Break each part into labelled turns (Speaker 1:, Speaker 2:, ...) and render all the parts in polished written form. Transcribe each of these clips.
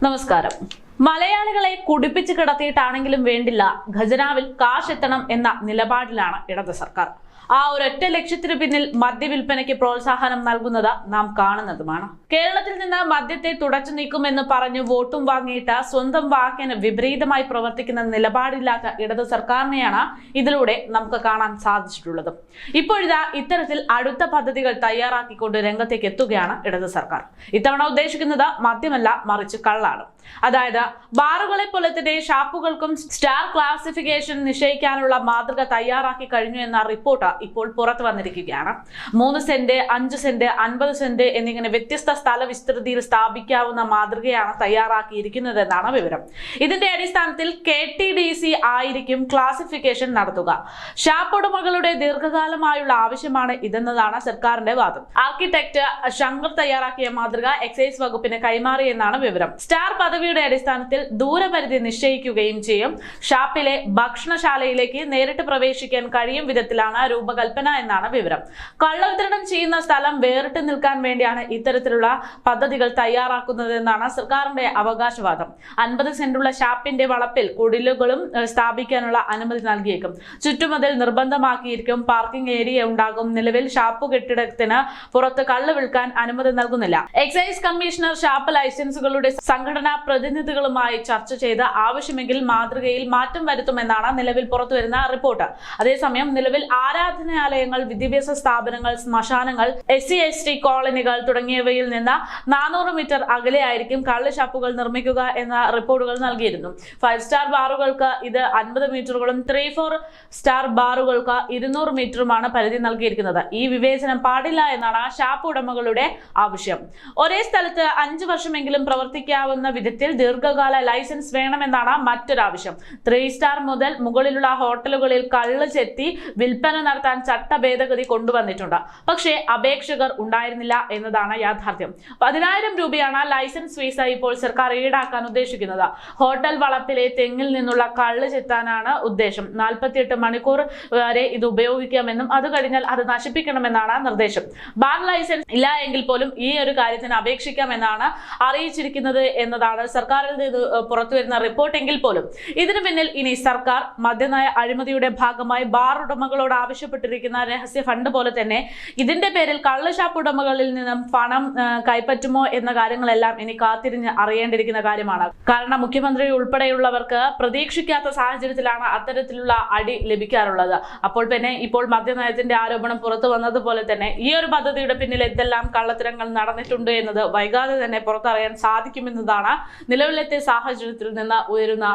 Speaker 1: നമസ്കാരം. മലയാളികളെ കുടിപ്പിച്ച് കിടത്തിയിട്ടാണെങ്കിലും വേണ്ടില്ല ഖജനാവിൽ കാശ് എത്തണം എന്ന നിലപാടിലാണ് ഇടത് സർക്കാർ. ആ ഒരൊറ്റ ലക്ഷ്യത്തിനു പിന്നിൽ മദ്യവിൽപ്പനയ്ക്ക് പ്രോത്സാഹനം നൽകുന്നത് നാം കാണുന്നതുമാണ്. കേരളത്തിൽ നിന്ന് മദ്യത്തെ തുടച്ചു നീക്കുമെന്ന് പറഞ്ഞു വോട്ടും വാങ്ങിയിട്ട് സ്വന്തം വാക്കിന് വിപരീതമായി പ്രവർത്തിക്കുന്ന നിലപാടില്ലാത്ത ഇടത് സർക്കാരിനെയാണ് ഇതിലൂടെ നമുക്ക് കാണാൻ സാധിച്ചിട്ടുള്ളത്. ഇപ്പോഴിതാ ഇത്തരത്തിൽ അടുത്ത പദ്ധതികൾ തയ്യാറാക്കിക്കൊണ്ട് രംഗത്തേക്ക് എത്തുകയാണ് ഇടത് സർക്കാർ. ഇത്തവണ ഉദ്ദേശിക്കുന്നത് മദ്യമല്ല, മറിച്ച് കള്ളാണ്. അതായത് ബാറുകളെ പോലെ തന്നെ ഷാപ്പുകൾക്കും സ്റ്റാർ ക്ലാസിഫിക്കേഷൻ നിശ്ചയിക്കാനുള്ള മാതൃക തയ്യാറാക്കി കഴിഞ്ഞു എന്ന റിപ്പോർട്ട് ഇപ്പോൾ പുറത്തു വന്നിരിക്കുകയാണ്. 3 സെന്റ്, 5 സെന്റ്, 50 സെന്റ് എന്നിങ്ങനെ വ്യത്യസ്ത സ്ഥല വിസ്തൃതിയിൽ സ്ഥാപിക്കാവുന്ന മാതൃകയാണ് തയ്യാറാക്കിയിരിക്കുന്നതെന്നാണ് വിവരം. ഇതിന്റെ അടിസ്ഥാനത്തിൽ KTDC ആയിരിക്കും ക്ലാസിഫിക്കേഷൻ നടത്തുക. ഷാപ്പ് ഉടമകളുടെ ദീർഘകാലമായുള്ള ആവശ്യമാണ് ഇതെന്നതാണ് സർക്കാരിന്റെ വാദം. ആർക്കിടെക്ട് ശങ്കർ തയ്യാറാക്കിയ മാതൃക എക്സൈസ് വകുപ്പിന് കൈമാറിയെന്നാണ് വിവരം. സ്റ്റാർ പദവിയുടെ അടിസ്ഥാനത്തിൽ ദൂരപരിധി നിശ്ചയിക്കുകയും ചെയ്യും. ഷാപ്പിലെ ഭക്ഷണശാലയിലേക്ക് നേരിട്ട് പ്രവേശിക്കാൻ കഴിയും വിധത്തിലാണ് രൂപകൽപ്പന എന്നാണ് വിവരം. കള്ളവിതരണം ചെയ്യുന്ന സ്ഥലം വേറിട്ട് നിൽക്കാൻ വേണ്ടിയാണ് ഇത്തരത്തിലുള്ള പദ്ധതികൾ തയ്യാറാക്കുന്നതെന്നാണ് സർക്കാരിന്റെ അവകാശവാദം. 50 സെന്റുള്ള ഷാപ്പിന്റെ വളപ്പിൽ കുടിലുകളും സ്ഥാപിക്കാനുള്ള അനുമതി നൽകിയേക്കും. ചുറ്റുമതിൽ നിർബന്ധമാക്കിയിരിക്കും. പാർക്കിംഗ് ഏരിയ ഉണ്ടാകും. നിലവിൽ ഷാപ്പ് കെട്ടിടത്തിന് പുറത്ത് കള്ള് വിൽക്കാൻ അനുമതി നൽകുന്നില്ല. എക്സൈസ് കമ്മീഷണർ ഷാപ്പ് ലൈസൻസുകളുടെ സംഘടനാ പ്രതിനിധികളുമായി ചർച്ച ചെയ്ത് ആവശ്യമെങ്കിൽ മാതൃകയിൽ മാറ്റം വരുത്തുമെന്നാണ് നിലവിൽ പുറത്തുവരുന്ന റിപ്പോർട്ട്. അതേസമയം നിലവിൽ ആരാധനാലയങ്ങൾ, വിദ്യാഭ്യാസ സ്ഥാപനങ്ങൾ, ശ്മശാനങ്ങൾ, SC/ST കോളനികൾ തുടങ്ങിയവയിൽ നിന്ന് 400 മീറ്റർ അകലെയായിരിക്കും കള്ള് ഷാപ്പുകൾ നിർമ്മിക്കുക എന്ന റിപ്പോർട്ടുകൾ നൽകിയിരുന്നു. 5 സ്റ്റാർ ബാറുകൾക്ക് ഇത് 50 മീറ്ററുകളും 3-4 സ്റ്റാർ ബാറുകൾക്ക് 200 മീറ്ററുമാണ് പരിധി നൽകിയിരിക്കുന്നത്. ഈ വിവേചനം പാടില്ല എന്നാണ് ഷാപ്പ് ഉടമകളുടെ ആവശ്യം. ഒരേ സ്ഥലത്ത് 5 വർഷമെങ്കിലും പ്രവർത്തിക്കാവുന്ന വിധത്തിൽ ദീർഘകാല ലൈസൻസ് വേണമെന്നാണ് മറ്റൊരാവശ്യം. 3 സ്റ്റാർ മുതൽ മുകളിലുള്ള ഹോട്ടലുകളിൽ കള്ള് ചെത്തി വിൽപ്പന നടത്താൻ ചട്ട ഭേദഗതി കൊണ്ടുവന്നിട്ടുണ്ട്. പക്ഷേ അപേക്ഷകർ ഉണ്ടായിരുന്നില്ല എന്നതാണ് യാഥാർത്ഥ്യം. 10,000 രൂപയാണ് ലൈസൻസ് ഫീസ് ഇപ്പോൾ സർക്കാർ ഈടാക്കാൻ ഉദ്ദേശിക്കുന്നത്. ഹോട്ടൽ വളപ്പിലെ തെങ്ങിൽ നിന്നുള്ള കള്ള് ചെത്താനാണ് ഉദ്ദേശം. 48 മണിക്കൂർ വരെ ഇത് ഉപയോഗിക്കാമെന്നും അത് കഴിഞ്ഞാൽ അത് നശിപ്പിക്കണമെന്നാണ് നിർദ്ദേശം. ബാർ ലൈസൻസ് ഇല്ല എങ്കിൽ പോലും ഈ ഒരു കാര്യത്തിന് അപേക്ഷിക്കാമെന്നാണ് അറിയിച്ചിരിക്കുന്നത് എന്നതാണ് സർക്കാരിൽ നിന്ന് പുറത്തുവരുന്ന റിപ്പോർട്ടെങ്കിൽ പോലും ഇതിനു പിന്നിൽ ഇനി സർക്കാർ മദ്യനയ അഴിമതിയുടെ ഭാഗമായി ബാർ ഉടമകളോട് ആവശ്യപ്പെട്ടിരിക്കുന്ന രഹസ്യ ഫണ്ട് പോലെ തന്നെ ഇതിന്റെ പേരിൽ കള്ളുഷാപ്പ് ഉടമകളിൽ നിന്നും പണം കൈപ്പറ്റുമോ എന്ന കാര്യങ്ങളെല്ലാം ഇനി കാത്തിരിഞ്ഞ് അറിയേണ്ടിയിരിക്കുന്ന കാര്യമാണ്. കാരണം മുഖ്യമന്ത്രി ഉൾപ്പെടെയുള്ളവർക്ക് പ്രതീക്ഷിക്കാത്ത സാഹചര്യത്തിലാണ് അത്തരത്തിലുള്ള അടി ലഭിക്കാറുള്ളത്. അപ്പോൾ തന്നെ ഇപ്പോൾ മദ്യനയത്തിന്റെ ആരോപണം പുറത്തു വന്നതുപോലെ തന്നെ ഈ ഒരു പദ്ധതിയുടെ പിന്നിൽ എന്തെല്ലാം കള്ളത്തരങ്ങൾ നടന്നിട്ടുണ്ട് എന്നത് വൈകാതെ തന്നെ പുറത്തറിയാൻ സാധിക്കുമെന്നതാണ് നിലവിലത്തെ സാഹചര്യത്തിൽ നിന്ന് ഉയരുന്ന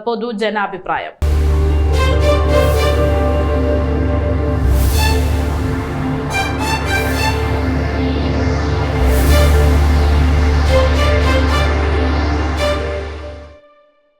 Speaker 1: പൊതുജനാഭിപ്രായം.